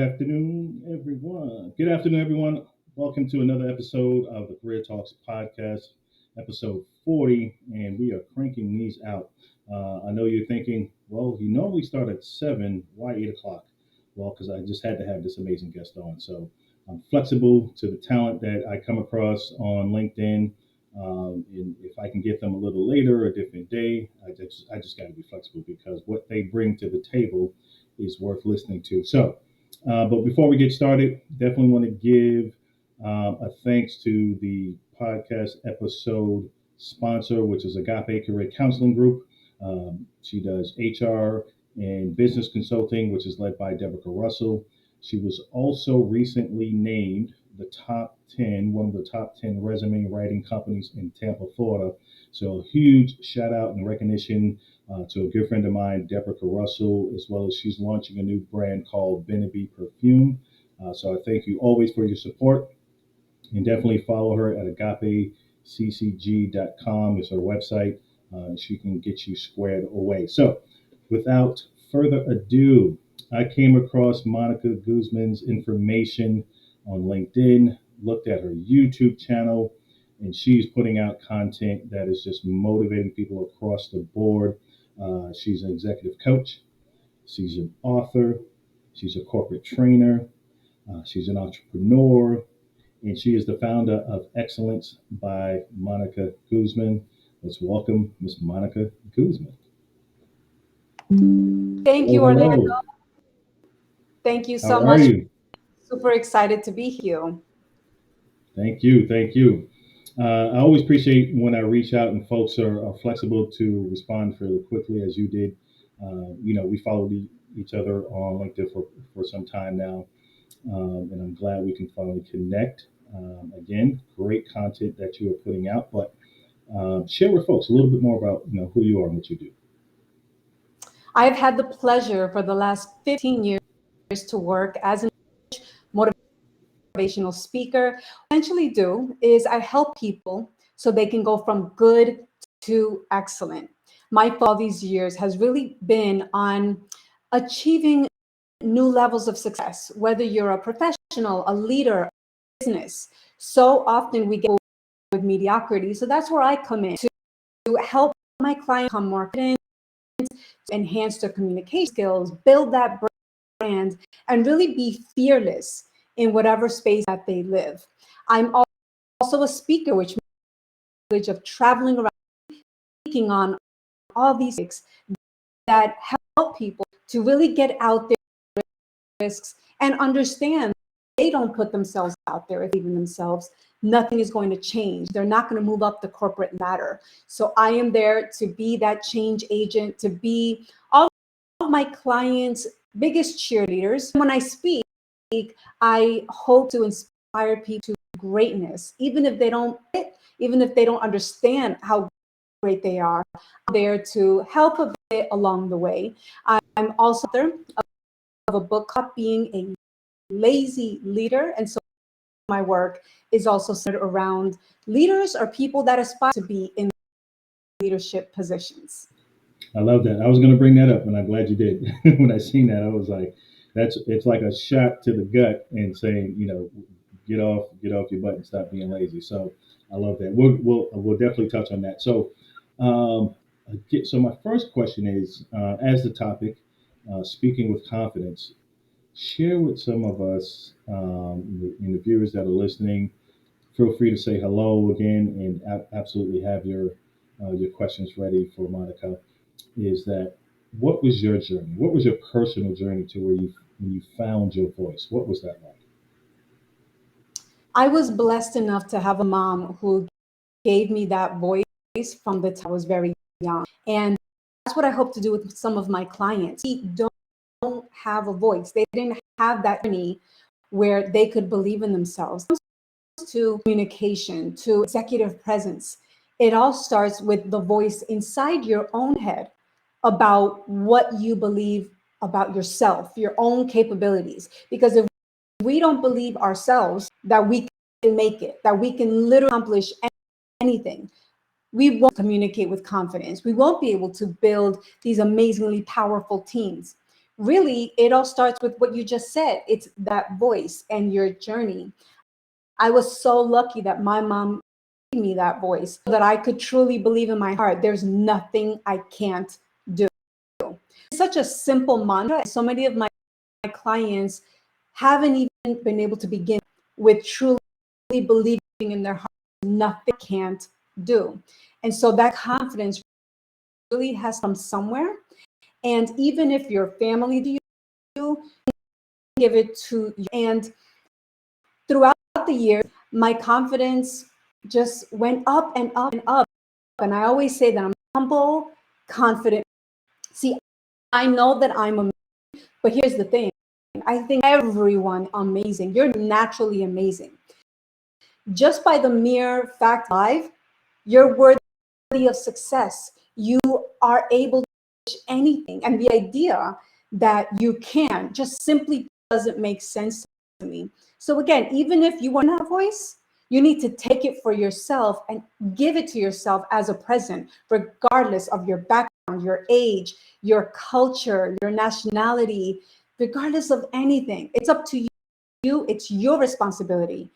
afternoon, everyone. Good afternoon, everyone. Welcome to another episode of the Career Talks podcast, episode 40, and we are cranking these out. I know you're thinking, well, you normally start at 7, why 8 o'clock? Well, because I just had to have this amazing guest on. So I'm flexible to the talent that I come across on LinkedIn. And if I can get them a little later, a different day, I just got to be flexible because what they bring to the table is worth listening to. But before we get started, definitely want to give a thanks to the podcast episode sponsor, which is Agape Career Counseling Group. She does HR and business consulting, which is led by Deborah Russell. She was also recently named one of the top 10 resume writing companies in Tampa, Florida. So a huge shout out and recognition to a good friend of mine, Deborah Russell, as well as she's launching a new brand called Beneby Perfume. So I thank you always for your support, and definitely follow her at agapeccg.com is her website. She can get you squared away. So without further ado, I came across Monica Guzman's information on LinkedIn, looked at her YouTube channel, and she's putting out content that is just motivating people across the board. She's an executive coach. She's an author. She's a corporate trainer. She's an entrepreneur. And she is the founder of Excellence by Monica Guzman. Let's welcome Miss Monica Guzman. Thank you, Hello. Orlando. Thank you so How are much. you? Super excited to be here. Thank you. Thank you. I always appreciate when I reach out and folks are flexible to respond fairly quickly, as you did. We followed each other on LinkedIn for some time now, and I'm glad we can finally connect. Again, great content that you are putting out, but share with folks a little bit more about who you are and what you do. I've had the pleasure for the last 15 years to work as a motivational speaker. What I essentially do is I help people so they can go from good to excellent. My focus all these years has really been on achieving new levels of success, whether you're a professional, a leader, a business. So often we get with mediocrity. So that's where I come in to help my client become more confident, enhance their communication skills, build that brand, and really be fearless in whatever space that they live. I'm also a speaker, which means the privilege of traveling around, speaking on all these things that help people to really get out there risks and understand they don't put themselves out there if even themselves, nothing is going to change. They're not going to move up the corporate ladder. So I am there to be that change agent, to be all of my clients' biggest cheerleaders. When I speak, I hope to inspire people to greatness, even if they don't understand how great they are. I'm there to help a bit along the way. I'm also author of a book called Being a Lazy Leader, and so my work is also centered around leaders or people that aspire to be in leadership positions. I love that. I was going to bring that up, and I'm glad you did. When I seen that, I was like, it's like a shot to the gut and saying, get off your butt and stop being lazy. So I love that. We'll definitely touch on that. So my first question is, as the topic, speaking with confidence, share with some of us and the viewers that are listening. Feel free to say hello again, and absolutely have your questions ready for Monica. Is that what was your journey? What was your personal journey to when you found your voice? What was that like? I was blessed enough to have a mom who gave me that voice from the time I was very young. And that's what I hope to do with some of my clients. They don't have a voice. They didn't have that journey where they could believe in themselves. To communication, to executive presence, it all starts with the voice inside your own head about what you believe about yourself, your own capabilities. Because if we don't believe ourselves that we can make it, that we can literally accomplish anything, we won't communicate with confidence. We won't be able to build these amazingly powerful teams. really, it all starts with what you just said. It's that voice and your journey. I was so lucky that my mom gave me that voice so that I could truly believe in my heart there's nothing I can't do. It's such a simple mantra. So many of my clients haven't even been able to begin with truly believing in their heart nothing can't do. And so that confidence really has come somewhere. And even if your family do you, give it to you. And throughout the years, my confidence just went up and up and up. And I always say that I'm humble, confident. See, I know that I'm amazing, but here's the thing. I think everyone amazing. You're naturally amazing. Just by the mere fact of life, you're worthy of success. You are able to reach anything. And the idea that you can just simply doesn't make sense to me. So again, even if you want to have a voice, you need to take it for yourself and give it to yourself as a present, regardless of your background, your age, your culture, your nationality, regardless of anything. It's up to you. It's your responsibility.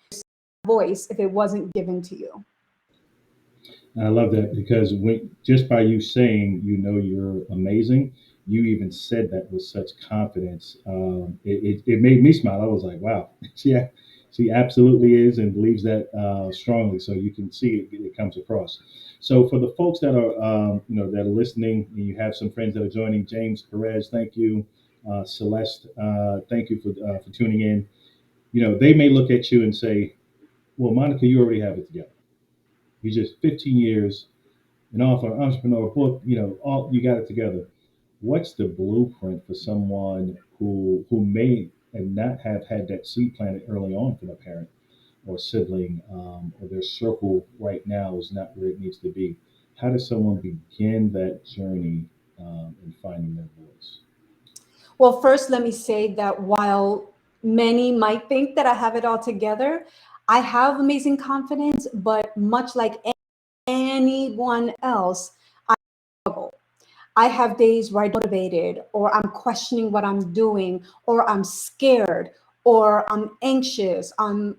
Voice if it wasn't given to you. And I love that because just by you saying you know you're amazing, you even said that with such confidence. It made me smile. I was like, wow, she absolutely is and believes that strongly. So you can see it comes across. So for the folks that are that are listening, and you have some friends that are joining, James Perez, thank you. Celeste, thank you for tuning in. They may look at you and say, well, Monica, you already have it together. You just 15 years an author, entrepreneur, book, all you got it together. What's the blueprint for someone who may and not have had that seed planted early on from a parent or sibling, or their circle right now is not where it needs to be? How does someone begin that journey in finding their voice? Well, first, let me say that while many might think that I have it all together, I have amazing confidence, but much like anyone else, I struggle. I have days where I'm motivated, or I'm questioning what I'm doing, or I'm scared, or I'm anxious, I'm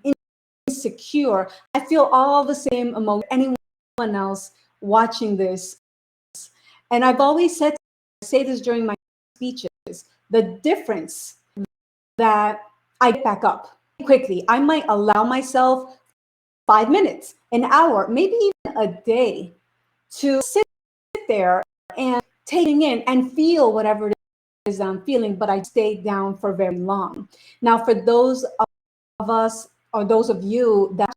insecure. I feel all the same emotion anyone else watching this. And I've always said, I say this during my speeches, the difference that I get back up quickly. I might allow myself 5 minutes, an hour, maybe even a day to sit there and taking in and feel whatever it is that I'm feeling, but I stay down for very long. Now, for those of us or those of you that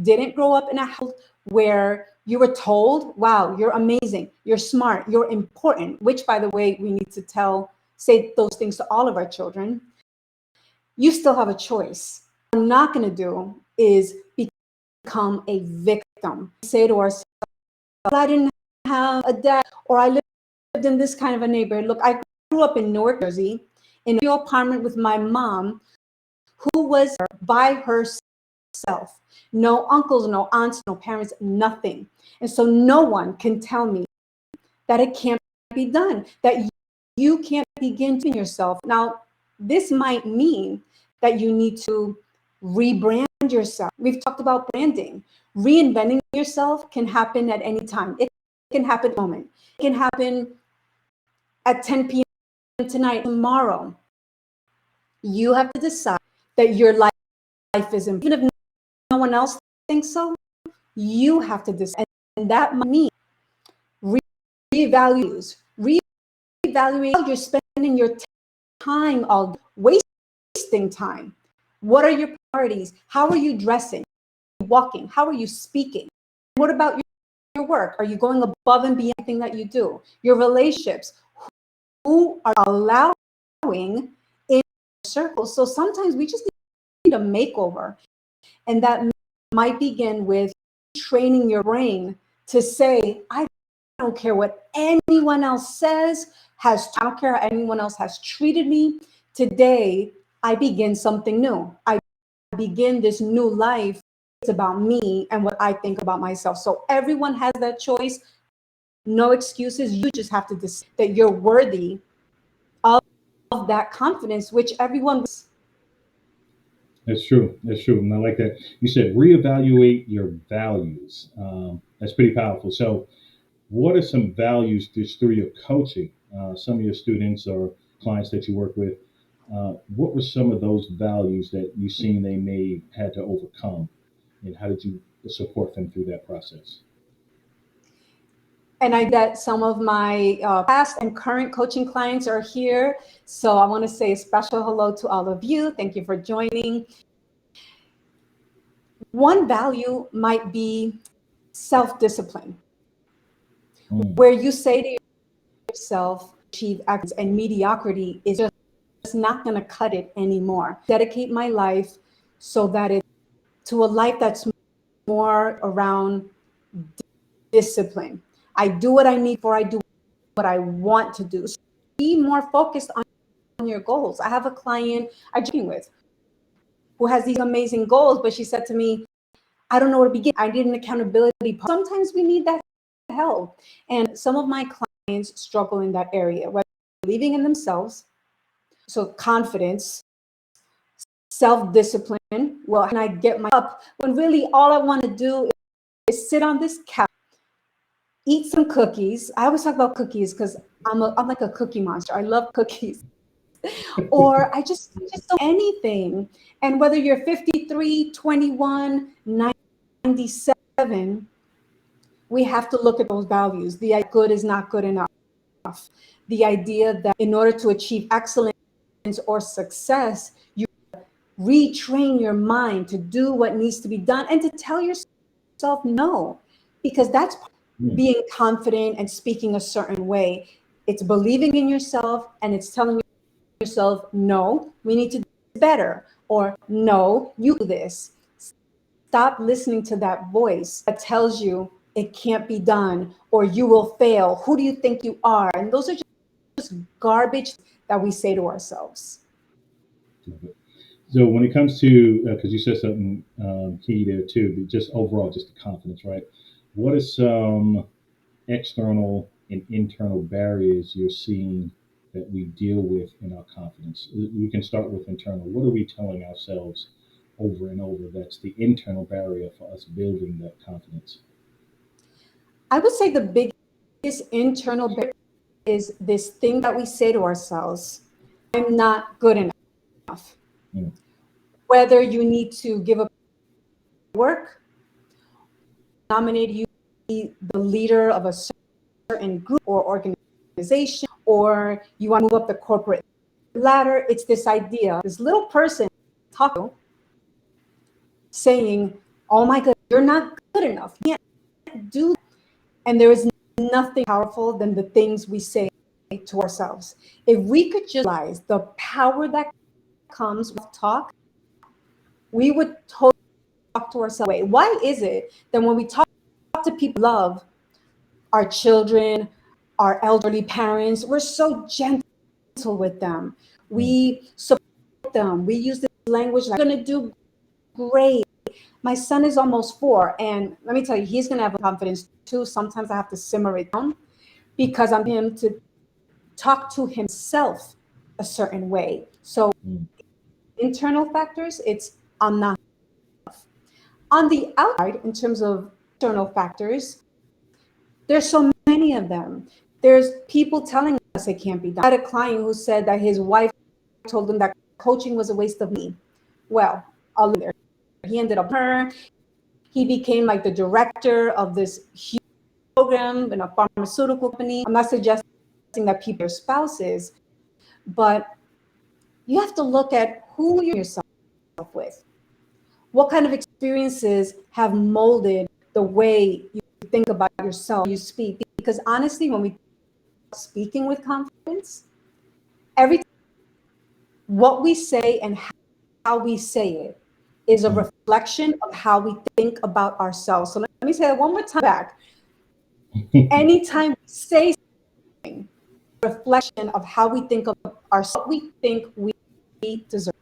didn't grow up in a household where you were told, wow, you're amazing, you're smart, you're important, which by the way, we need to say those things to all of our children, you still have a choice. What we're not going to do is become a victim. Say to ourselves, well, I didn't have a dad, or I lived in this kind of a neighborhood. Look, I grew up in Newark, Jersey, in a apartment with my mom, who was by herself. No uncles, no aunts, no parents, nothing. And so no one can tell me that it can't be done, that you can't begin to yourself. Now, this might mean that you need to rebrand yourself. We've talked about branding. Reinventing yourself can happen at any time. It can happen at the moment. It can happen at 10 p.m. tonight, tomorrow. You have to decide that your life is important. Even if no one else thinks so, you have to decide. And that might mean reevaluate how you're spending your time, all wasting time. What are your priorities? How are you dressing, walking? How are you speaking? What about your work? Are you going above and beyond everything that you do? Your relationships, who are allowing in your circle? So sometimes we just need a makeover. And that might begin with training your brain to say, I don't care what anyone else says, I don't care how anyone else has treated me. Today, I begin something new. I begin this new life. It's about me and what I think about myself. So everyone has that choice. No excuses. You just have to decide that you're worthy of that confidence, which everyone. That's true. That's true. And I like that. You said reevaluate your values. That's pretty powerful. So, what are some values just through your coaching? Some of your students or clients that you work with, what were some of those values that you seen they may had to overcome, and how did you support them through that process? And I that some of my past and current coaching clients are here. So I want to say a special hello to all of you. Thank you for joining. One value might be self-discipline, Mm, where you say to yourself, achieve excellence, and mediocrity is just not going to cut it anymore. Dedicate my life so that it's to a life that's more around discipline. I do what I need for, I do what I want to do. So be more focused on your goals. I have a client I'm working with who has these amazing goals, but she said to me, I don't know where to begin. I need an accountability. Sometimes we need that help. And some of my clients struggle in that area, whether believing in themselves, so confidence, self-discipline. Well, how can I get my up when really all I want to do is sit on this couch, eat some cookies. I always talk about cookies because I'm like a cookie monster. I love cookies. Or I just do anything. And whether you're 53, 21, 97, we have to look at those values. The good is not good enough. The idea that in order to achieve excellence or success, you retrain your mind to do what needs to be done and to tell yourself no, because that's mm, being confident and speaking a certain way. It's believing in yourself and it's telling yourself, no, we need to do better, or no, you do this. Stop listening to that voice that tells you it can't be done or you will fail. Who do you think you are? And those are just garbage that we say to ourselves. love it. So when it comes to, because you said something key there too, but just overall, just the confidence, right? What are some external and internal barriers you're seeing that we deal with in our confidence? We can start with internal. What are we telling ourselves over and over that's the internal barrier for us building that confidence? I would say the biggest internal barrier is this thing that we say to ourselves, I'm not good enough. Mm, Whether you need to give up work, nominate you to be the leader of a certain group or organization, or you want to move up the corporate ladder, it's this idea, this little person talking, saying, oh my God, you're not good enough. You can't do that. And there is nothing powerful than the things we say to ourselves. If we could just realize the power that comes with talk, we would totally talk to ourselves. Why is it that when we talk to people we love, our children, our elderly parents, we're so gentle with them? mm, We support them. We use this language like, you're going to do great. My son is almost 4, and let me tell you, he's going to have confidence too. Sometimes I have to simmer it down because I'm him to talk to himself a certain way. So mm. internal factors, it's I'm not. On the outside, in terms of external factors, there's so many of them. There's people telling us it can't be done. I had a client who said that his wife told him that coaching was a waste of money. Well, I'll leave there. He ended up her. He became like the director of this huge program in a pharmaceutical company. I'm not suggesting that people are spouses, but you have to look at who you're yourself with. What kind of experiences have molded the way you think about yourself, you speak? Because honestly, when we speaking with confidence, every what we say and how we say it is a Mm. reflection of how we think about ourselves. So let me say that one more time back. Anytime we say something, reflection of how we think of ourselves, what we think we deserve.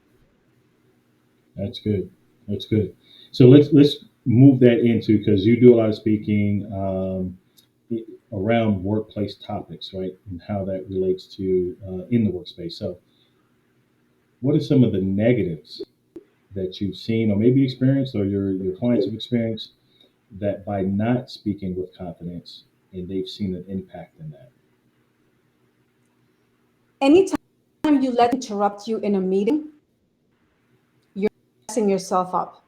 That's good. That's good. So let's move that into, because you do a lot of speaking around workplace topics, right, and how that relates to in the workspace. So what are some of the negatives that you've seen or maybe experienced or your clients have experienced that by not speaking with confidence and they've seen an impact in that? Anytime you let interrupt you in a meeting, you're messing yourself up.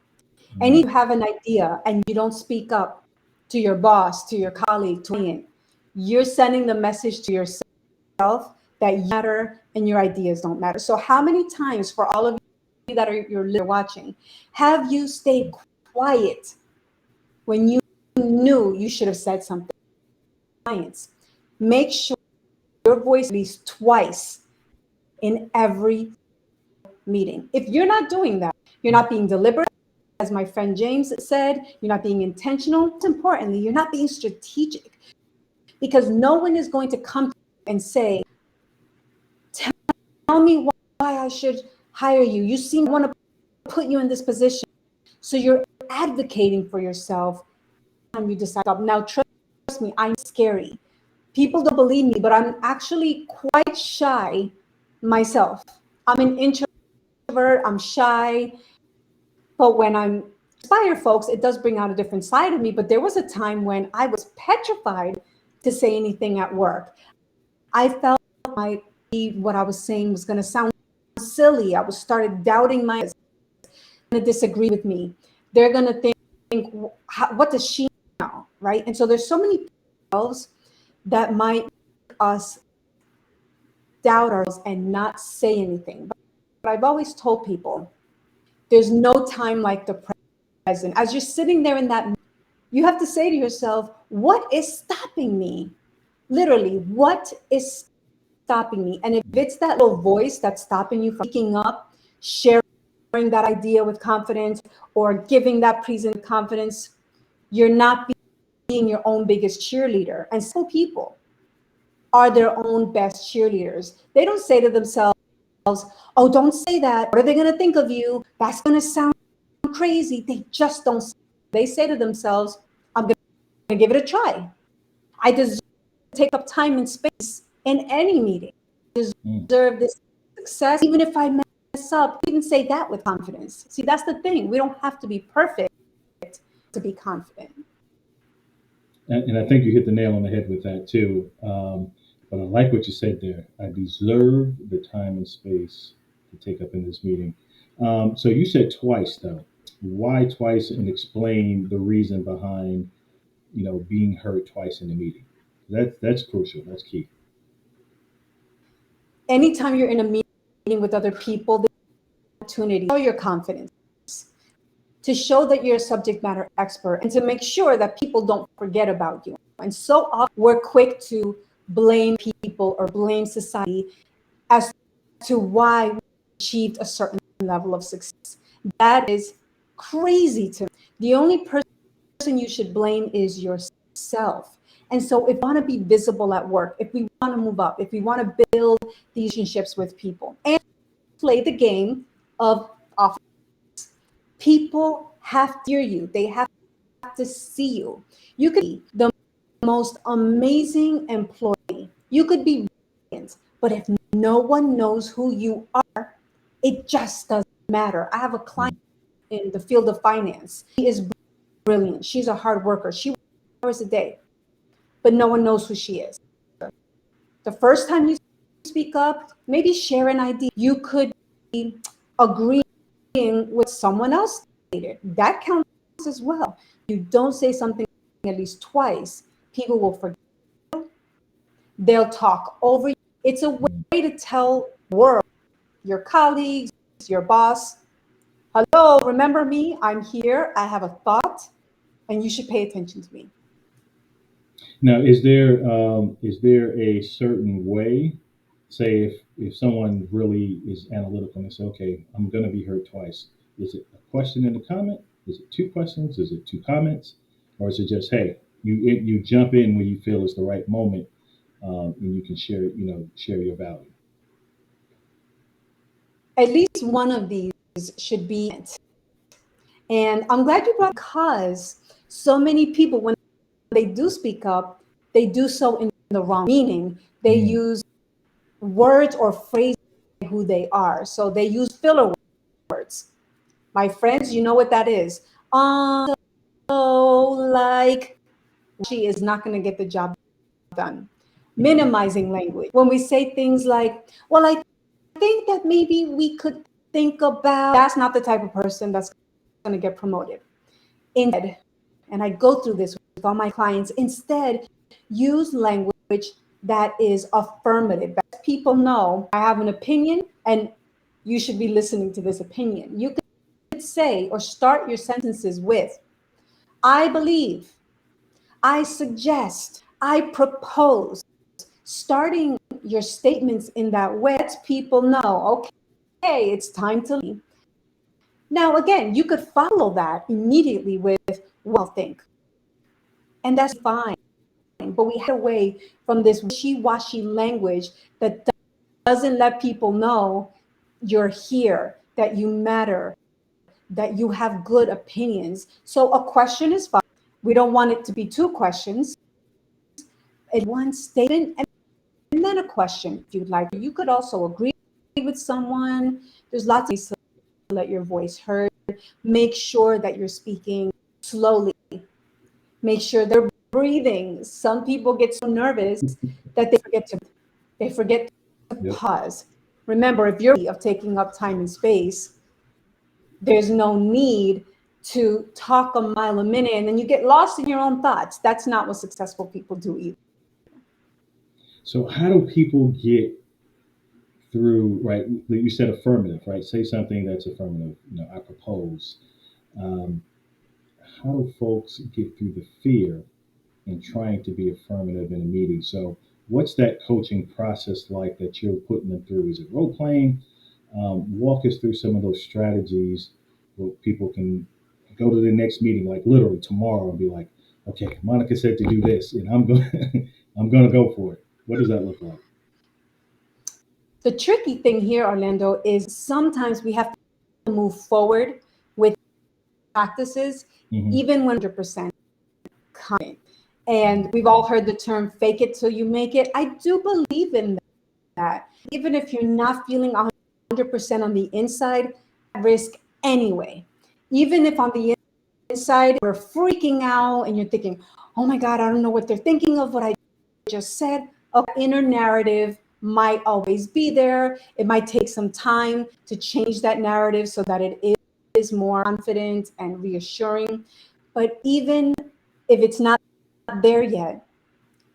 Any you have an idea and you don't speak up to your boss, to your colleague, to your client, you're sending the message to yourself that you matter and your ideas don't matter. So how many times, for all of you that you're watching, have you stayed quiet when you knew you should have said something? Clients, make sure your voice at least twice in every meeting. If you're not doing that, you're not being deliberate, as my friend James said, you're not being intentional. Most importantly, you're not being strategic, because no one is going to come to you and say, tell me why I should hire you. You seem to want to put you in this position. So you're advocating for yourself and you decide. Now, trust me, I'm scary. People don't believe me, but I'm actually quite shy myself. I'm an introvert, I'm shy. But when I'm inspire folks, it does bring out a different side of me. But there was a time when I was petrified to say anything at work. I felt like what I was saying was going to sound silly. I was started doubting my, going to disagree with me. They're going to think, what does she know, right? And so there's so many things that might make us doubt ourselves and not say anything. But I've always told people, there's no time like the present. As you're sitting there in that, you have to say to yourself, what is stopping me? Literally, what is stopping me? And if it's that little voice that's stopping you from speaking up, sharing that idea with confidence, or giving that present confidence, you're not being your own biggest cheerleader. And some people are their own best cheerleaders. They don't say to themselves, oh, don't say that. What are they going to think of you? That's going to sound crazy. They just don't. They say to themselves, I'm going to give it a try. I deserve to take up time and space in any meeting. I deserve this success, even if I mess up. Even say that with confidence. See, that's the thing. We don't have to be perfect to be confident. And I think you hit the nail on the head with that too. But I like what you said there. I deserve the time and space to take up in this meeting. So you said twice though. Why twice? And explain the reason behind being heard twice in the meeting. That's crucial. That's key. Anytime you're in a meeting with other people, the opportunity to show your confidence, to show that you're a subject matter expert, and to make sure that people don't forget about you. And so often we're quick to blame people or blame society as to why we achieved a certain level of success. That is crazy to me. The only person you should blame is yourself. And so if we want to be visible at work, if we want to move up, if we want to build these relationships with people and play the game of office, people have to hear you. They have to see you. You could be the most amazing employee. You could be brilliant, but if no one knows who you are, it just doesn't matter. I have a client in the field of finance. She is brilliant. She's a hard worker. She works hours a day, but no one knows who she is. The first time you speak up, maybe share an idea. You could be agreeing with someone else stated. That counts as well. You don't say something at least twice, people will forget. They'll talk over you. It's a way to tell the world, your colleagues, your boss, hello, remember me? I'm here. I have a thought, and you should pay attention to me. Now, is there a certain way? Say if someone really is analytical and they say, okay, I'm going to be heard twice. Is it a question and a comment? Is it two questions? Is it two comments? Or is it just, hey, you jump in when you feel it's the right moment, and you can share your value. At least one of these should be it. And I'm glad you brought, because so many people, when they do speak up, they do so in the wrong meaning. They use words or phrases who they are. So they use filler words. My friends, you know what that is. So like she is not going to get the job done. Minimizing language. When we say things like, well, I think that maybe we could think about, that's not the type of person that's going to get promoted. Instead, and I go through this with all my clients, instead, use language that is affirmative. That people know I have an opinion and you should be listening to this opinion. You could say or start your sentences with, I believe, I suggest, I propose. Starting your statements in that way lets people know, okay, it's time to leave. Now, again, you could follow that immediately with, well, think. And that's fine. But we had away from this wishy-washy language that doesn't let people know you're here, that you matter, that you have good opinions. So a question is fine. We don't want it to be two questions. It's one statement and then a question if you'd like. You could also agree with someone. There's lots of ways to let your voice heard. Make sure that you're speaking slowly. Make sure they're breathing. Some people get so nervous that they forget to Yep. pause. Remember, if you're of taking up time and space, there's no need to talk a mile a minute and then you get lost in your own thoughts. That's not what successful people do either. So how do people get through, right? You said affirmative, right? Say something that's affirmative. I propose. Um, how do folks get through the fear in trying to be affirmative in a meeting? So what's that coaching process like that you're putting them through? Is it role playing? Walk us through some of those strategies where people can go to the next meeting, like literally tomorrow, and be like, okay, Monica said to do this, and I'm going, I'm going to go for it. What does that look like? The tricky thing here, Orlando, is sometimes we have to move forward with practices, Mm-hmm. even when 100% confident. And we've all heard the term fake it till you make it. I do believe in that. Even if you're not feeling 100% on the inside, risk anyway. Even if on the inside we're freaking out and you're thinking, oh my God, I don't know what they're thinking of what I just said. A inner narrative might always be there. It might take some time to change that narrative so that it is more confident and reassuring. But even if it's not there yet,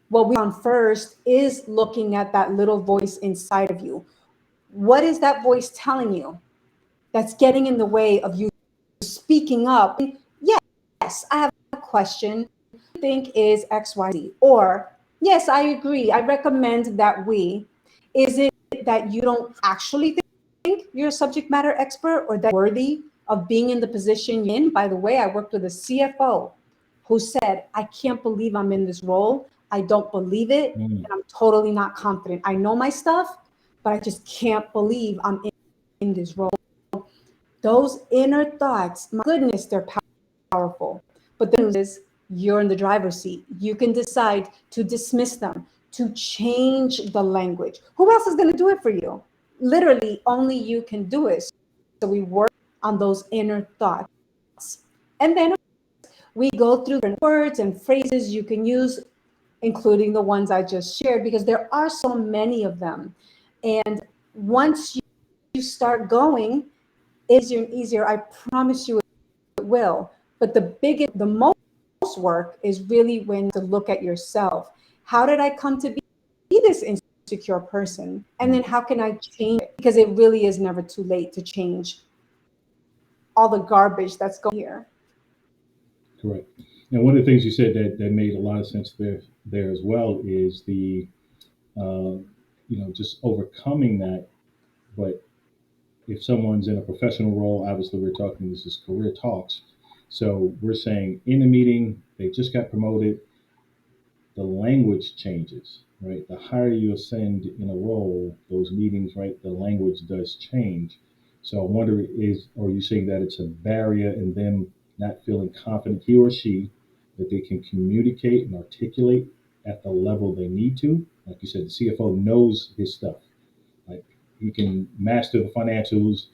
what we on first is looking at that little voice inside of you. What is that voice telling you that's getting in the way of you speaking up? Yes, I have a question. I think is XYZ. Or, yes, I agree. I recommend that we. Is it that you don't actually think you're a subject matter expert or that you're worthy of being in the position you're in? By the way, I worked with a CFO who said, I can't believe I'm in this role. I don't believe it. Mm. And I'm totally not confident. I know my stuff, but I just can't believe I'm in this role. Those inner thoughts, my goodness, they're powerful. But the news is you're in the driver's seat. You can decide to dismiss them, to change the language. Who else is going to do it for you? Literally, only you can do it. So we work on those inner thoughts. And then we go through different words and phrases you can use, including the ones I just shared, because there are so many of them. And once you start going, it's easier and easier. I promise you it will. But the most work is really when to look at yourself. How did I come to be this insecure person? And then how can I change it? Because it really is never too late to change all the garbage that's going here. Correct. And one of the things you said that made a lot of sense there as well is the uh, just overcoming that. But if someone's in a professional role, obviously we're talking, this is career talks. So we're saying in a meeting, they just got promoted, the language changes, right? The higher you ascend in a role, those meetings, right, the language does change. So I wonder, are you saying that it's a barrier in them not feeling confident, he or she, that they can communicate and articulate at the level they need to? Like you said, the CFO knows his stuff. Like he can master the financials,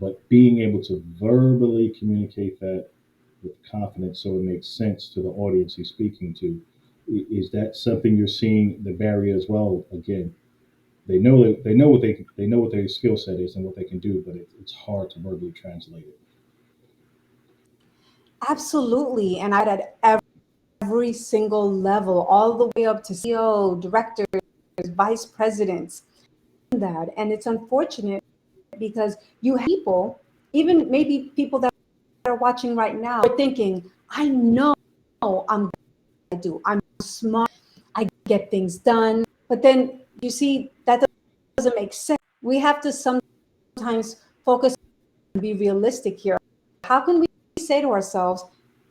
but being able to verbally communicate that with confidence so it makes sense to the audience he's speaking to. Is that something you're seeing the barrier as well? Again, they know what their skill set is and what they can do, but it's hard to verbally translate it. Absolutely. And at every single level, all the way up to CEO, directors, vice presidents, that. And it's unfortunate because you have people, even maybe people that are watching right now, are thinking, I know I do. I'm smart. I get things done. But then you see that doesn't make sense. We have to sometimes focus and be realistic here. How can we say to ourselves,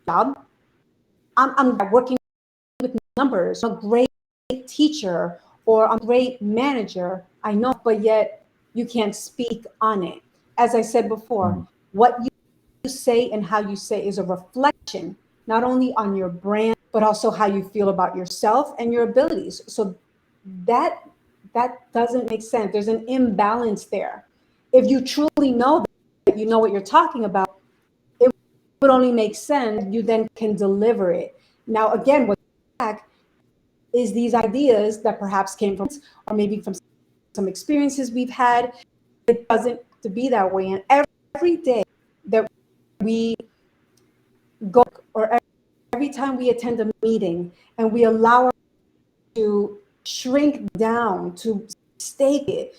job, I'm working with numbers, I'm a great teacher, or I'm a great manager, I know, but yet you can't speak on it. As I said before, Mm. what you say and how you say is a reflection, not only on your brand, but also how you feel about yourself and your abilities. So that that doesn't make sense. There's an imbalance there. If you truly know that you know what you're talking about, it would only make sense. You then can deliver it. Now, again, what's back is these ideas that perhaps came from, or maybe from some experiences we've had. It doesn't to be that way. And every day that we go, or every time we attend a meeting and we allow to shrink down, to stake it,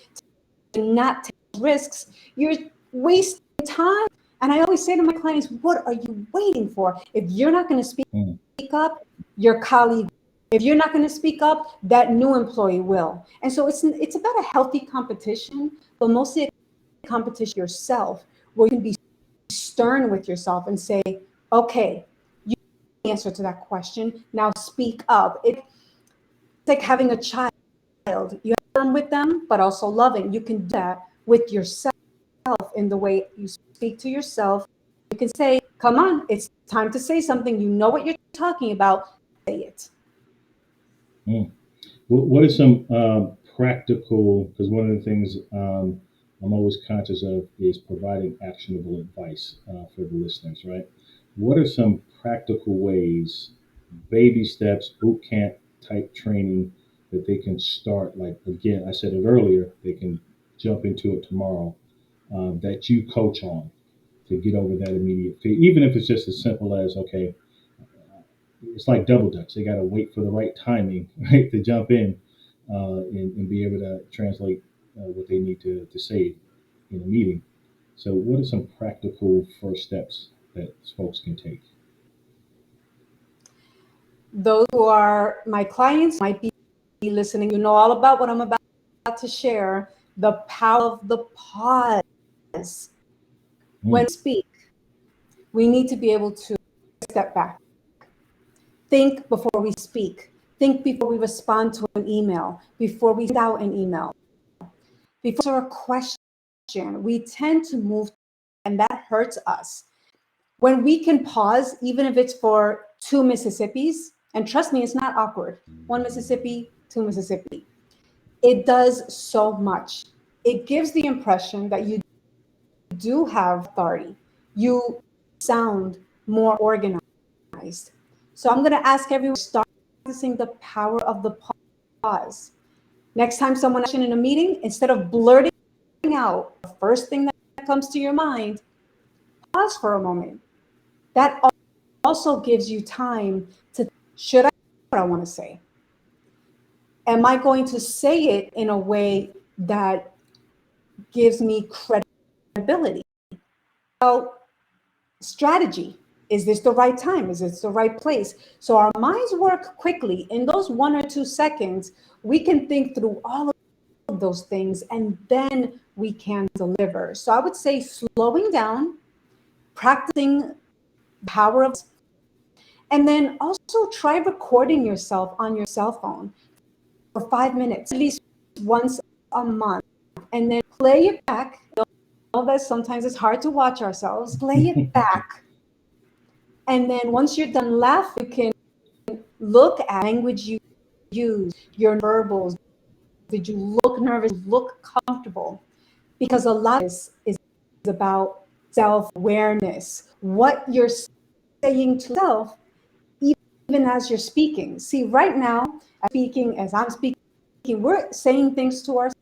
to not take risks, you're wasting time. And I always say to my clients, what are you waiting for? If you're not going to speak Mm. up, your colleague, if you're not going to speak up, that new employee will. And so it's about a healthy competition, but mostly a competition yourself, where you can be stern with yourself and say, okay, you answer to that question, now speak up. It's like having a child. You have fun with them, but also loving. You can do that with yourself in the way you speak to yourself. You can say, come on, it's time to say something. You know what you're talking about, say it. Mm. What are some practical? Because one of the things I'm always conscious of is providing actionable advice for the listeners. Right? What are some practical ways, baby steps, boot camp type training that they can start? Like again, I said it earlier, they can jump into it tomorrow. That you coach on to get over that immediate fear, even if it's just as simple as okay, it's like double dutch. They got to wait for the right timing, right, to jump in and be able to translate what they need to say in a meeting. So, what are some practical first steps that folks can take? Those who are my clients might be listening. You know all about what I'm about to share. The power of the pause. When Mm. we speak, we need to be able to step back. Think before we speak. Think before we respond to an email, before we send out an email, before a question. We tend to move, and that hurts us. When we can pause, even if it's for two Mississippis, and trust me, it's not awkward. One Mississippi, two Mississippi. It does so much. It gives the impression that you do have authority. You sound more organized. So I'm going to ask everyone to start practicing the power of the pause. Next time someone asks you in a meeting, instead of blurting out the first thing that comes to your mind, pause for a moment. That also gives you time to, should I, what I want to say? Am I going to say it in a way that gives me credibility? Well, strategy. Is this the right time? Is this the right place? So our minds work quickly. In those 1 or 2 seconds, we can think through all of those things and then we can deliver. So I would say slowing down, practicing the power of, and then also try recording yourself on your cell phone for 5 minutes, at least once a month, and then play it back. I know that sometimes it's hard to watch ourselves. Play it back. And then once you're done laughing, you can look at language you use, your verbals. Did you look nervous? Look comfortable? because a lot of this is about self-awareness, what you're saying to yourself, even as you're speaking. See, right now, as I'm speaking, we're saying things to ourselves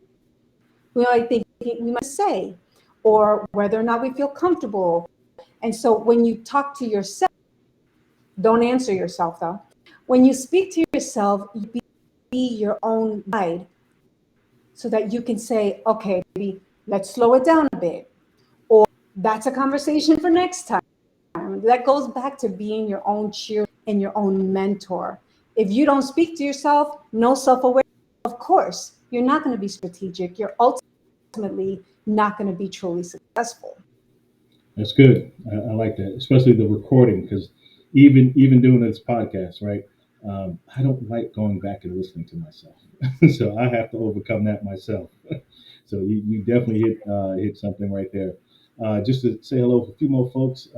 we might think we might say, or whether or not we feel comfortable. And so when you talk to yourself, don't answer yourself though. When you speak to yourself, you be your own guide so that you can say, okay, maybe let's slow it down a bit. Or that's a conversation for next time. That goes back to being your own cheer and your own mentor. If you don't speak to yourself, no self-awareness, of course, you're not going to be strategic. You're ultimately not going to be truly successful. That's good. I like that, especially the recording, because even doing this podcast, right? I don't like going back and listening to myself, so I have to overcome that myself. So you definitely hit something right there. Just to say hello to a few more folks.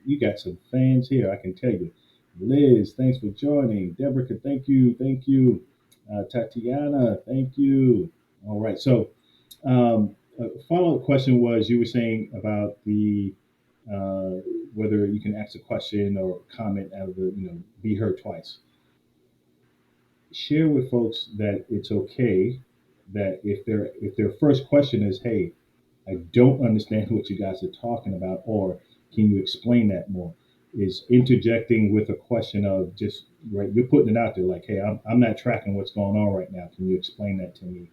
You got some fans here, I can tell you. Liz, thanks for joining. Deborah, thank you, thank you. Tatiana, thank you. All right, so a follow-up question was you were saying about the uh, whether you can ask a question or comment out of the be heard twice. Share with folks that it's okay that if their first question is, hey, I don't understand what you guys are talking about, or can you explain that more, is interjecting with a question of just right, you're putting it out there like, hey, I'm not tracking what's going on right now, can you explain that to me?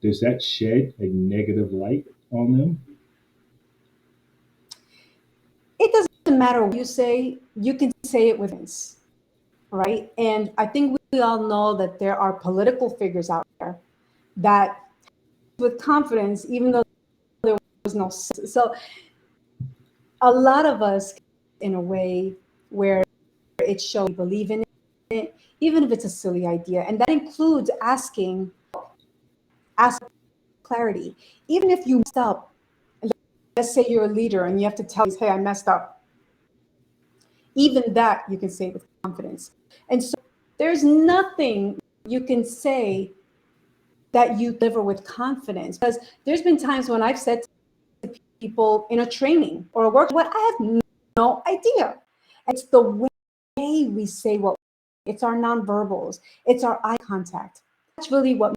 Does that shed a negative light on them? It doesn't matter what you say, you can say it with confidence, right? And I think we all know that there are political figures out there that with confidence, even though there was no sense. So a lot of us in a way where it shows we believe in it, even if it's a silly idea. And that includes ask clarity. Even if you messed up, let's say you're a leader and you have to tell us, hey, I messed up. Even that you can say with confidence. And so there's nothing you can say that you deliver with confidence. Because there's been times when I've said to people in a training or a workshop, what I have no idea. It's the way we say what it's our nonverbals, it's our eye contact. That's really what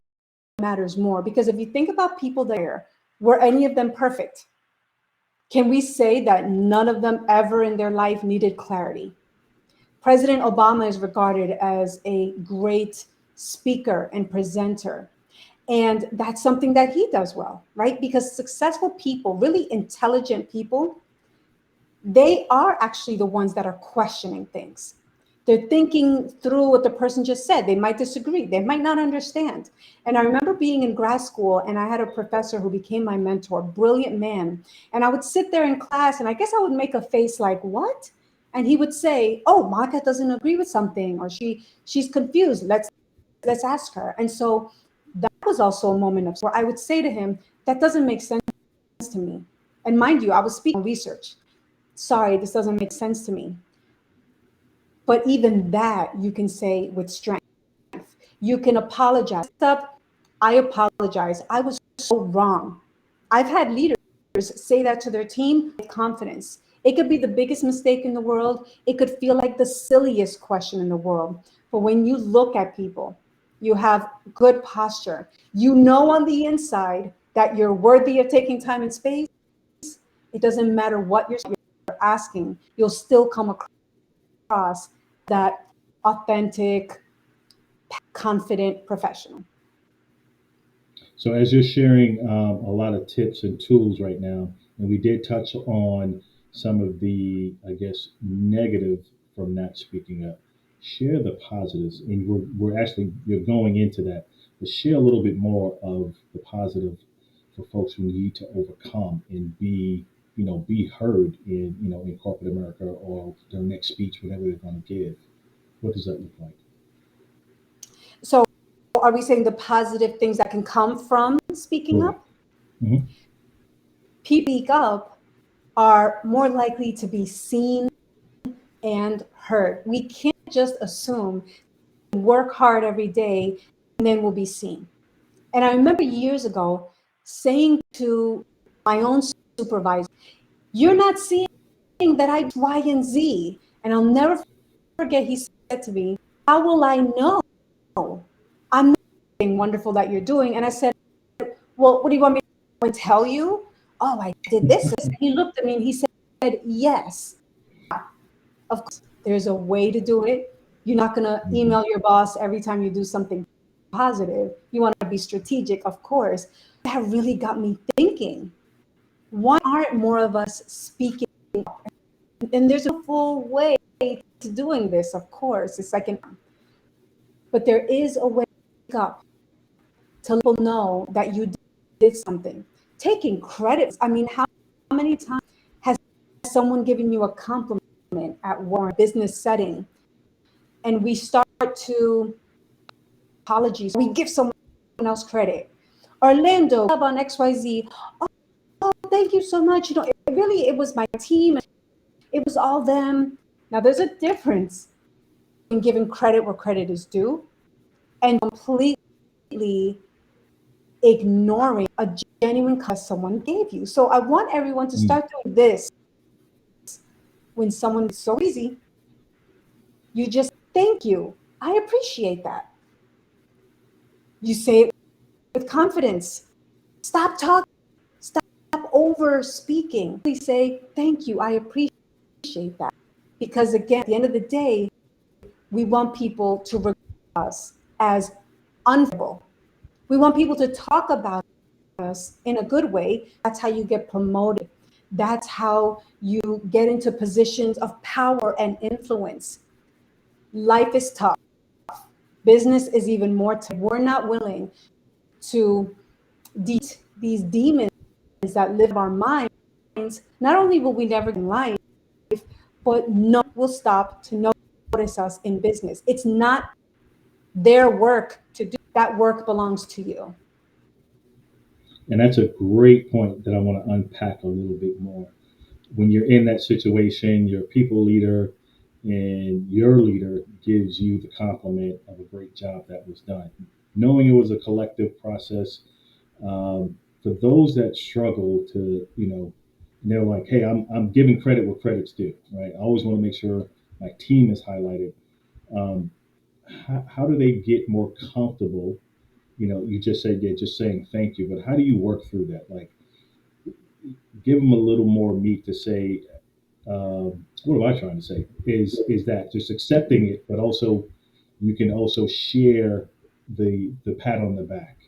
matters more. Because if you think about people there, were any of them perfect? Can we say that none of them ever in their life needed clarity? President Obama is regarded as a great speaker and presenter. And that's something that he does well, right? Because successful people, really intelligent people, they are actually the ones that are questioning things. They're thinking through what the person just said. They might disagree. They might not understand. And I remember being in grad school and I had a professor who became my mentor, brilliant man. And I would sit there in class and I guess I would make a face like, what? And he would say, oh, Monica doesn't agree with something or she's confused. Let's ask her. And so that was also a moment of where I would say to him, that doesn't make sense to me. And mind you, I was speaking research. Sorry, this doesn't make sense to me. But even that you can say with strength. You can apologize. I apologize. I was so wrong. I've had leaders say that to their team with confidence. It could be the biggest mistake in the world. It could feel like the silliest question in the world. But when you look at people, you have good posture. You know on the inside that you're worthy of taking time and space. It doesn't matter what you're asking, you'll still come across that authentic, confident professional. So as you're sharing a lot of tips and tools right now, and we did touch on some of the, I guess, negative from not speaking up. Share the positives, and we're actually you're going into that, but share a little bit more of the positive for folks who need to overcome and be heard in corporate America or their next speech, whatever they're going to give. What does that look like? So are we saying the positive things that can come from speaking Correct. up? Hmm. People speak up are more likely to be seen and heard. We can't just assume work hard every day and then we'll be seen. And I remember years ago saying to my own supervisor, you're not seeing that I do Y and Z. And I'll never forget, he said to me, how will I know? I'm not doing wonderful that you're doing. And I said, well, what do you want me to tell you? Oh, I did this. And he looked at me and he said, yes, of course, there's a way to do it. You're not going to Mhm. email your boss every time you do something positive. You want to be strategic, of course. That really got me thinking, why aren't more of us speaking? And there's a full way to doing this, of course. It's like but there is a way to wake up, to let people know that you did something. Taking credit. I mean, how many times has someone given you a compliment at work, business setting, and we start to apologies. We give someone else credit. Orlando on XYZ. Oh, thank you so much. It was my team. It was all them. Now there's a difference in giving credit where credit is due and completely ignoring a genuine cause someone gave you. So I want everyone to Mm. start doing this. When someone is so easy, you just thank you. I appreciate that. You say it with confidence. Stop talking. Stop over speaking. Please say thank you. I appreciate that. Because again, at the end of the day, we want people to regard us as unfavorable. We want people to talk about us in a good way. That's how you get promoted. That's how you get into positions of power and influence. Life is tough. Business is even more tough. We're not willing to defeat these demons that live in our minds. Not only will we never get in life, but no one will stop to notice us in business. It's not their work to do. That work belongs to you. And that's a great point that I want to unpack a little bit more. When you're in that situation, your people leader and your leader gives you the compliment of a great job that was done. Knowing it was a collective process, for those that struggle to, they're like, hey, I'm giving credit where credit's due, right? I always want to make sure my team is highlighted. Um, how do they get more comfortable? You just said, yeah, just saying thank you, but how do you work through that? Like, give them a little more meat to say, what am I trying to say? Is that just accepting it, but also you can also share the pat on the back.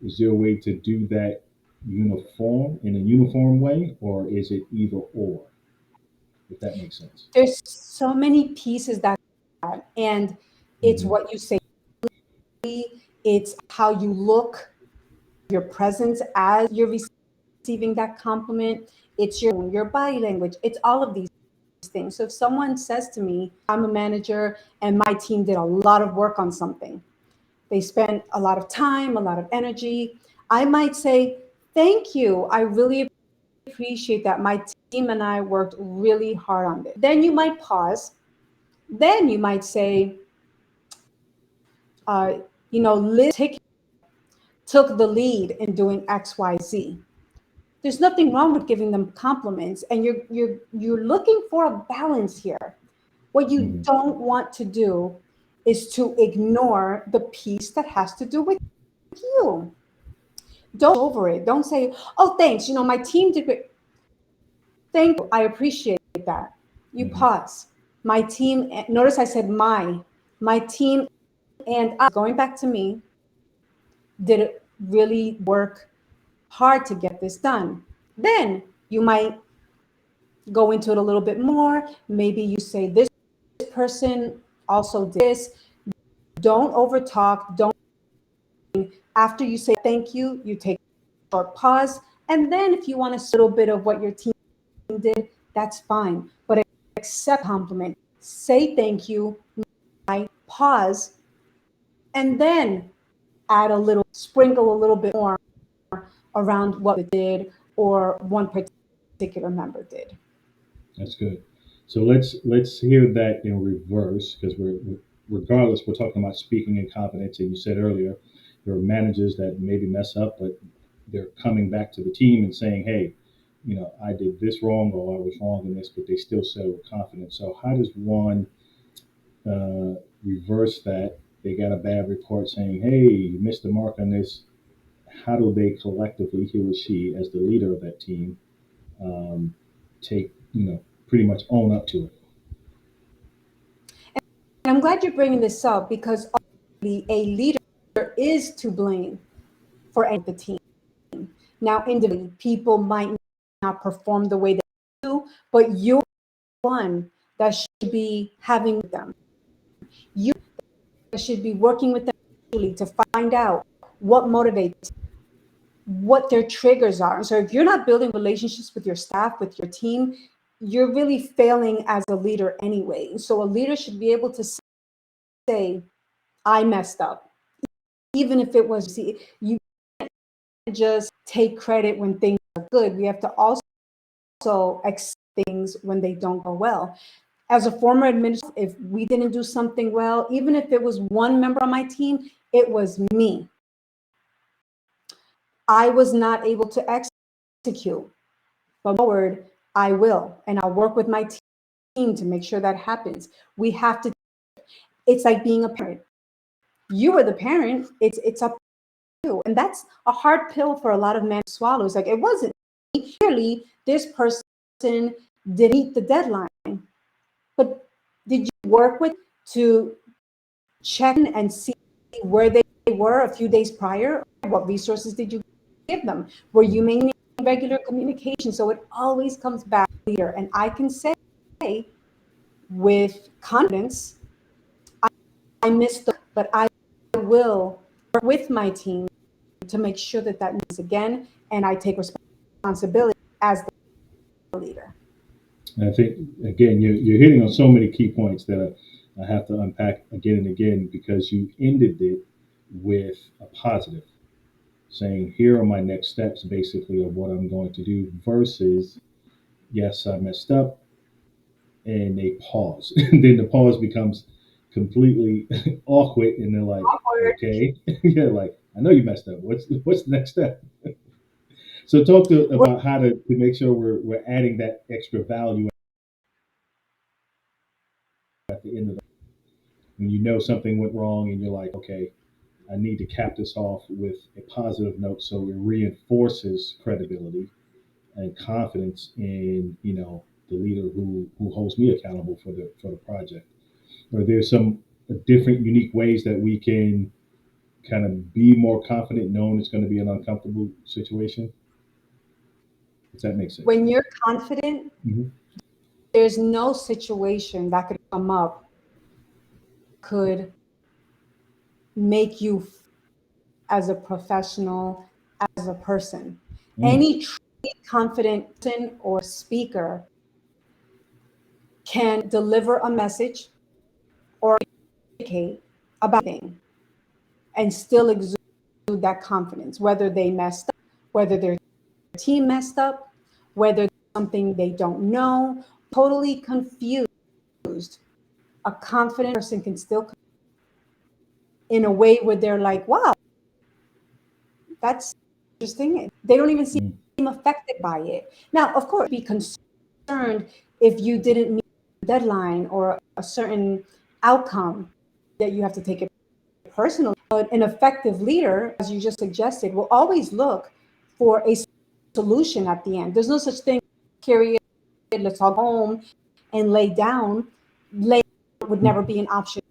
Is there a way to do that in a uniform way, or is it either or? If that makes sense. There's so many pieces and it's Hmm. what you say, it's how you look, your presence as you're receiving that compliment, it's your body language, it's all of these things. So if someone says to me, I'm a manager and my team did a lot of work on something, they spent a lot of time, a lot of energy, I might say, thank you. I really appreciate that. My team and I worked really hard on this. Then you might pause. Then you might say, uh, Liz took the lead in doing XYZ. There's nothing wrong with giving them compliments, and you're looking for a balance here. What you Hmm. don't want to do is to ignore the piece that has to do with you. Don't over it. Don't say, "Oh, thanks. My team did great. Thank you. I appreciate that." You Hmm. pause. My team. Notice I said my team and I, going back to me, did it really work hard to get this done. Then you might go into it a little bit more. Maybe you say this person also did this. Don't overtalk. Don't. After you say thank you, you take a short pause. And then if you want a little bit of what your team did, that's fine. But accept compliment. Say thank you. I pause and then add a little, sprinkle a little bit more around what they did or one particular member did. That's good. So let's hear that in reverse, because regardless, we're talking about speaking in confidence, and you said earlier there are managers that maybe mess up, but they're coming back to the team and saying, "Hey, I did this wrong or I was wrong in this," but they still say with confidence. So how does one uh, reverse that? They got a bad report saying, "Hey, you missed the mark on this." How do they collectively, he or she, as the leader of that team, um, take pretty much own up to it? And I'm glad you're bringing this up because ultimately a leader is to blame for any of the team. Now, individually, people might not perform the way they do, but you're one that should be having them. You should be working with them to find out what motivates, what their triggers are. So if you're not building relationships with your staff, with your team, you're really failing as a leader anyway. So a leader should be able to say, I messed up. Even if it was, see, you can't just take credit when things are good. We have to also accept things when they don't go well. As a former administrator, if we didn't do something well, even if it was one member on my team, it was me. I was not able to execute, but forward, I will, and I'll work with my team to make sure that happens. We have to, it's like being a parent. You are the parent, it's up to you. And that's a hard pill for a lot of men to swallow. It's like, it wasn't me. Clearly, this person didn't meet the deadline. But did you work with to check in and see where they were a few days prior? What resources did you give them? Were you maintaining regular communication? So it always comes back here. And I can say with confidence, I missed, but I will work with my team to make sure that that moves again. And I take responsibility as the leader. And I think again, you're hitting on so many key points that I have to unpack again and again because you ended it with a positive, saying, "Here are my next steps, basically, of what I'm going to do," versus, "Yes, I messed up," and they pause. And then the pause becomes completely awkward, and they're like, Awkward. "Okay," yeah, like, "I know you messed up. What's the next step?" So talk about how to make sure we're adding that extra value at the end of the when you know something went wrong and you're like, "Okay, I need to cap this off with a positive note so it reinforces credibility and confidence in the leader who holds me accountable for the project." Are there some different unique ways that we can kind of be more confident knowing it's going to be an uncomfortable situation? Does that make sense? When you're confident, Hmm. there's no situation that could come up could make you as a professional, as a person. Mm. Any truly confident person or speaker can deliver a message or communicate about anything and still exude that confidence, whether they messed up, whether their team messed up, whether something they don't know, totally confused. A confident person can still in a way where they're like, wow, that's interesting. They don't even seem Mm. affected by it. Now, of course, be concerned if you didn't meet a deadline or a certain outcome that you have to take it personally. But an effective leader, as you just suggested, will always look for a solution at the end. There's no such thing, period, let's all go home and lay down. Lay would never be an option.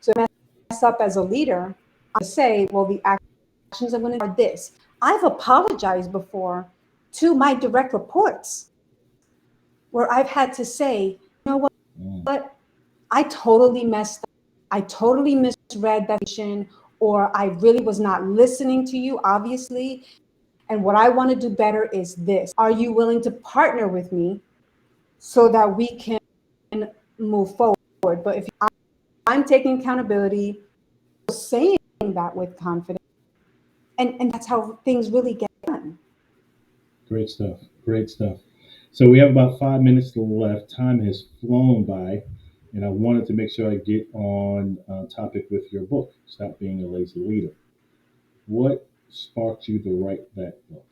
So mess up as a leader, I say, well, the actions I'm going to do are this. I've apologized before to my direct reports where I've had to say, you know Mm. what, I totally messed up. I totally misread that vision, or I really was not listening to you, obviously. And what I want to do better is this. Are you willing to partner with me so that we can move forward? But if I'm taking accountability, saying that with confidence, and that's how things really get done. Great stuff. Great stuff. So we have about 5 minutes left. Time has flown by, and I wanted to make sure I get on topic with your book, "Stop Being a Lazy Leader." What sparked you to write that book?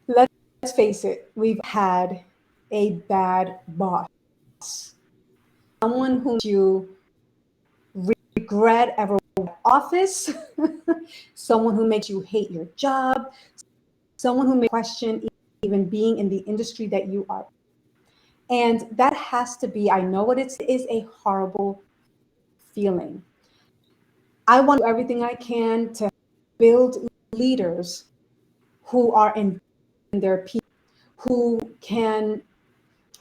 Let's face it, we've had a bad boss, someone whom you regret ever office, someone who makes you hate your job, someone who may question even being in the industry that you are. And that has to be, I know what it is, a horrible feeling. I want to do everything I can to build leaders who are in their people, who can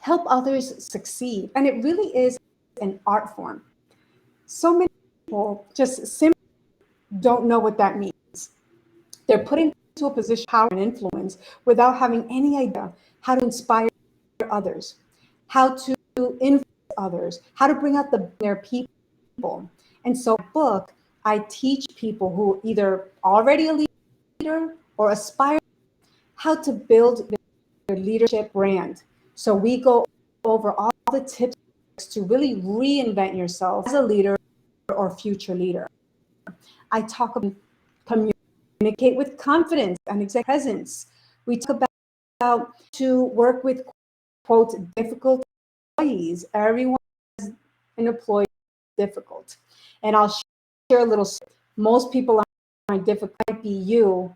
help others succeed. And it really is an art form. So many people just simply don't know what that means. They're put into a position of power and influence without having any idea how to inspire others, how to influence others, how to bring out their people. And so, in the book, I teach people who either already a leader or aspire how to build their leadership brand. So we go over all the tips to really reinvent yourself as a leader or future leader. I talk about communicate with confidence and executive presence. We talk about to work with quote difficult employees. Everyone has an employee difficult, and I'll share a little. Most people aren't difficult. It might be you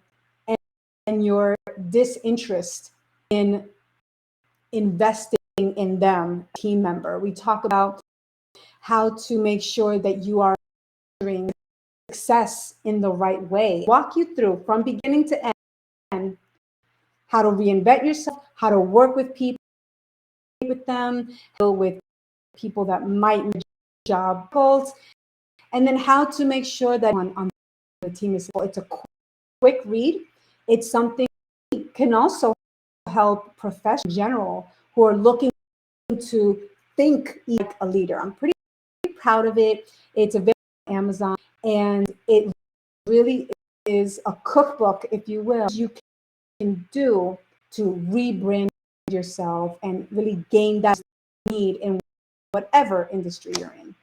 and your disinterest in investing in them, team member. We talk about how to make sure that you are measuring success in the right way. Walk you through from beginning to end how to reinvent yourself, how to work with people, with them, deal with people that might make job goals, and then how to make sure that on the team is. It's a quick read. It's something that can also help professionals in general who are looking to think like a leader. I'm pretty proud of it. It's available on Amazon, and it really is a cookbook, if you will, you can do to rebrand yourself and really gain that need in whatever industry you're in.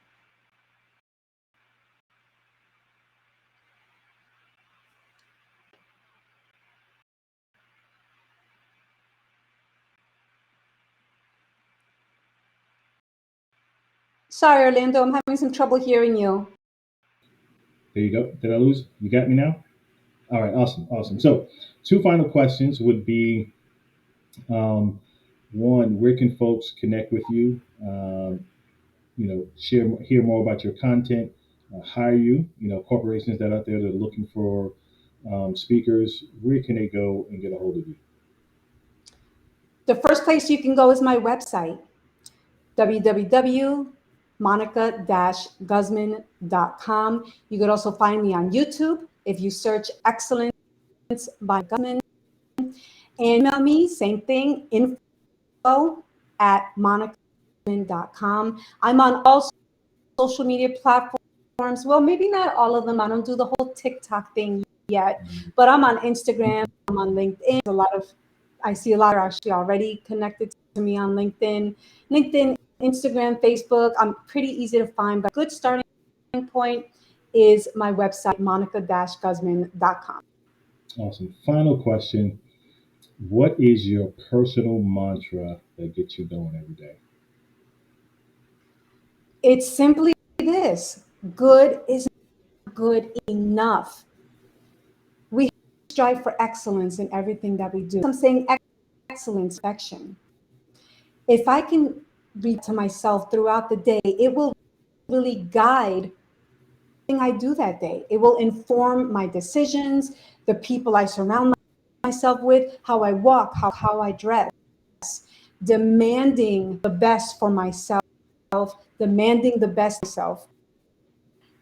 Sorry, Orlando, I'm having some trouble hearing you. There you go. Did I lose? You got me now? All right, awesome, awesome. So, two final questions would be um, one, where can folks connect with you? Hear more about your content, hire you. Corporations that are out there that are looking for speakers. Where can they go and get a hold of you? The first place you can go is my website, www.monica-guzman.com. You could also find me on YouTube if you search Excellence by Guzman. And email me, same thing, info@monica.com. I'm on all social media platforms. Well, maybe not all of them. I don't do the whole TikTok thing yet, but I'm on Instagram, I'm on LinkedIn. I see a lot are actually already connected to me on LinkedIn, Instagram, Facebook. I'm pretty easy to find, but a good starting point is my website, monica-guzman.com. Awesome. Final question. What is your personal mantra that gets you going every day? It's simply this: good is not good enough. We strive for excellence in everything that we do. I'm saying excellence, perfection. If I can read to myself throughout the day, it will really guide everything I do that day. It will inform my decisions, the people I surround myself with, how I walk, how I dress. Demanding the best for myself, demanding the best for myself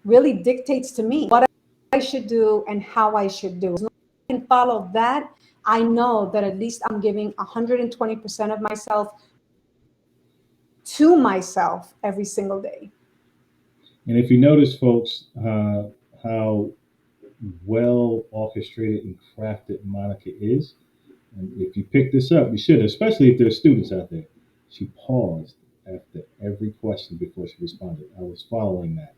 really dictates to me what I should do and how I should do. As long as I can follow that, I know that at least I'm giving 120% of myself to myself every single day. And if you notice, folks, how well orchestrated and crafted Monica is, and if you pick this up, you should, especially if there's students out there. She paused after every question before she responded. I was following that.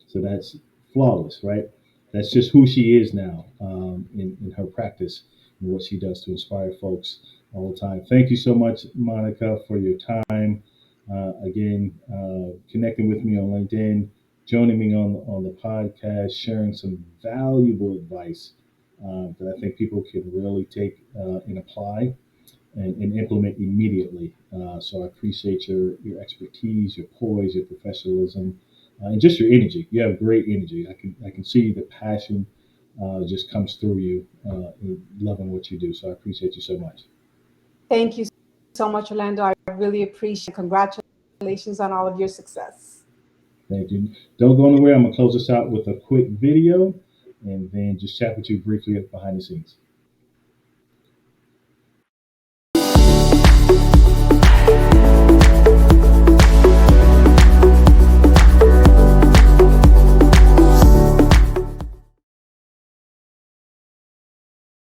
So that's flawless, right? that's just who she is now in her practice and what she does to inspire folks all the time. Thank you so much, Monica, for your time. Again, connecting with me on LinkedIn, joining me on the podcast, sharing some valuable advice that I think people can really take and apply and implement immediately. So I appreciate your expertise, your poise, your professionalism, and just your energy. You have great energy. I can see the passion just comes through you, in loving what you do. So I appreciate you so much. Thank you so much, Orlando. I really appreciate it. Congratulations on all of your success. Thank you. Don't go anywhere. I'm gonna close this out with a quick video, and then just chat with you briefly behind the scenes.